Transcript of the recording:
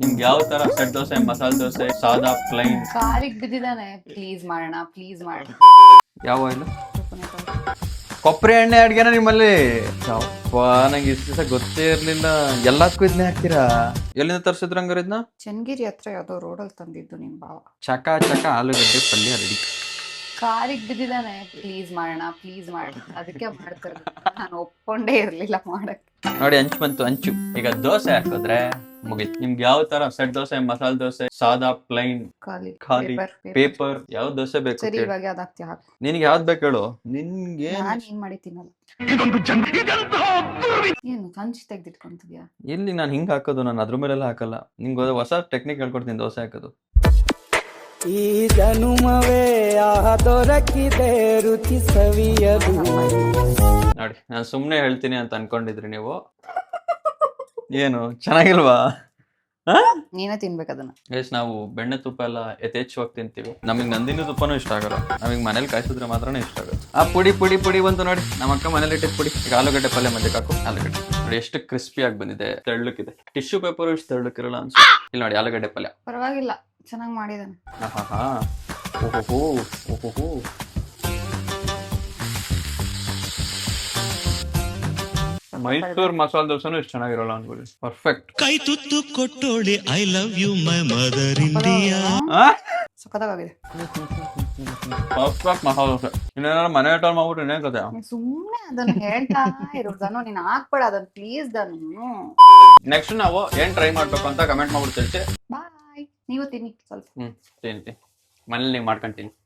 ನಿಮ್ಗೆ ಯಾವ ತರ ಸೆಟ್ ದೋಸೆ, ಮಸಾಲೆ ದೋಸೆ, ಸಾದಾ, ಪ್ಲೈನ್? ಕಾಲಿಗೆ ಬಿದ್ದಿದ್ದಾನೆ. ಪ್ಲೀಸ್ ಮಾಡೋಣ, ಪ್ಲೀಸ್ ಮಾಡೋಣ. ಯಾವ ಆಯಿಲ್? ಕೊಬ್ಬರಿ ಎಣ್ಣೆ ಅಡ್ಗೆನ ನಿಮ್ಮಲ್ಲಿ? ಯಪ್ಪ, ನಂಗೆ ಇಷ್ಟು ದಿವಸ ಗೊತ್ತೇ ಇರ್ಲಿಲ್ಲ. ಎಲ್ಲದಕ್ಕೂ ಇದನ್ನೇ ಹಾಕ್ತೀರಾ? ಎಲ್ಲಿಂದ ತರ್ಸಿದ್ರ ಹಂಗಾರ ಇದನ್ನ? ಚನ್ನಗಿರಿ ಹತ್ರ ಯಾವ್ದೋ ರೋಡಲ್ಲಿ ತಂದಿದ್ದು ನಿಮ್ ಭಾವ. ಚಕ ಚಕ ಆಲೂಗಡ್ಡೆ ಪಲ್ಯ ರೆಡಿ. ಕಾಲಿಗೆ ಬಿದ್ದಿದ್ದಾನೆ. ಪ್ಲೀಸ್ ಮಾಡೋಣ, ಪ್ಲೀಸ್ ಮಾಡೋಣ. ಅದಕ್ಕೆ ಮಾಡ್ತಾರೆ. ನಾನು ಒಪ್ಕೊಂಡೇ ಇರ್ಲಿಲ್ಲ ಮಾಡಕ್. ನೋಡಿ, ಹಂಚು ಬಂತು, ಹಂಚು. ಈಗ ದೋಸೆ ಹಾಕಿದ್ರೆ ಮುಗೀತು. ನಿಮ್ಗೆ ಯಾವ ತರ ಸೆಟ್ ದೋಸೆ, ಮಸಾಲೆ ದೋಸೆ, ಸಾದಾ, ಪ್ಲೈನ್, ಖಾಲಿ, ಪೇಪರ್, ಯಾವ ದೋಸೆ ಬೇಕು? ಸರಿ, ಇವಾಗ ಯಾವ್ದು ಹಾಕ್ತೀಯ ಹಾಕು. ನಿನ್ಗೆ ಯಾವ್ದು ಬೇಕು ಹೇಳು. ನಿನ್ಗೆ ನಾನು ಏನ್ ಮಾಡಿ ತಿನ್ನಲ್ಲ. ಏನು ಹಂಚಿ ತೆಗ್ದಿಟ್ಕೊಂತಿದ್ಯಾ? ಇಲ್ಲಿ ನಾನು ಹಿಂಗ್ ಹಾಕೋದು, ನಾನು ಅದ್ರ ಮೇಲೆಲ್ಲ ಹಾಕಲ್ಲ. ನಿಂಗೆ ಹೊಸ ಟೆಕ್ನಿಕ್ ಹೇಳ್ಕೊಡ್ತೀನಿ ದೋಸೆ ಹಾಕೋದು. ಈ ಜನುಮವೇ ದೊರಕಿದೆ ರುಚಿ ಸವಿಯದು. ನೋಡಿ, ನಾನು ಸುಮ್ನೆ ಹೇಳ್ತೀನಿ ಅಂತ ಅನ್ಕೊಂಡಿದ್ರಿ ನೀವು. ಏನು ಚೆನ್ನಾಗಿಲ್ವಾ? ನೀನೇ ತಿನ್ಬೇಕು ಅದನ್ನ. ಗೈಸ್, ನಾವು ಬೆಣ್ಣೆ ತುಪ್ಪ ಎಲ್ಲ ಯಥೇಚ್ಛವಾಗಿ ತಿಂತೀವಿ. ನಮಗೆ ನಂದಿನಿ ತುಪ್ಪನೂ ಇಷ್ಟ ಆಗಲ್ಲ. ನಮಗೆ ಮನೇಲಿ ಕಾಯಿಸಿದ್ರೆ ಮಾತ್ರನೇ ಇಷ್ಟ ಆಗುತ್ತೆ. ಆ ಪುಡಿ ಪುಡಿ ಪುಡಿ ಬಂತು ನೋಡಿ, ನಮ್ಮ ಅಕ್ಕ ಮನೇಲಿ ಇಟ್ಟಿದ್ ಪುಡಿ. ಈಗ ಆಲೂಗಡ್ಡೆ ಪಲ್ಯ ಮಧ್ಯೆ ಹಾಕು. ಆಲೂಗಡ್ಡೆ ನೋಡಿ ಎಷ್ಟು ಕ್ರಿಸ್ಪಿ ಆಗಿ ಬಂದಿದೆ, ತೆಳ್ಳಕ್ಕಿದೆ. ಟಿಶ್ಯೂ ಪೇಪರ್ ಇಷ್ಟು ತೆಳ್ಳಕ್ಕಿರಲ್ಲ ಅನ್ಸುತ್ತೆ. ಇಲ್ಲಿ ನೋಡಿ, ಆಲೂಗಡ್ಡೆ ಪಲ್ಯ ಪರವಾಗಿಲ್ಲ, ಚೆನ್ನಾಗಿ ಮಾಡಿದಾನೆ. ಓಹೋ ಓಹೋ. ಮೈಸೂರ್ ಮಸಾಲೆ ದೋಸೆನೂ ಇಷ್ಟು ಚೆನ್ನಾಗಿರಲ್ಲ ಅನ್ಕೊಳ್ಳಿ. ಪರ್ಫೆಕ್ಟ್. ಕೈ ತುತ್ತು ಕೊಟ್ಟೋಳೆ, I love you my mother India. ಸಖತ್ತಾಗಿದೆ. ಪರ್ಫೆಕ್ಟ್ ಮಸಾಲೆ ದೋಸೆ. ಇನ್ನೇನಾದ್ರು ಮನೆ ಐಟಲ್ ಮಾಡ್ಬಿಟ್ಟು ಇನ್ನೇನ್ ಕತೆ? ಸುಮ್ನೆ ಅದನ್ನ ಹೇಳ್ತಾ ಇರೋದನ್ನು ನೀನ್ ಹಾಕ್ಬೇಡ ಅದನ್ನ ಪ್ಲೀಸ್. ದನ್ನು ನೆಕ್ಸ್ಟ್ ನಾವು ಏನ್ ಟ್ರೈ ಮಾಡ್ಬೇಕು ಅಂತ ಕಮೆಂಟ್ ಮಾಡ್ಬಿಟ್ಟು ತಿಳಿಸಿ. ಬಾಯ್. ನೀವು ತಿನ್ನಿ ಸ್ವಲ್ಪ. ತಿಂತೀನಿ ಮನೇಲಿ ನೀವು ಮಾಡ್ಕೊಂತೀನಿ.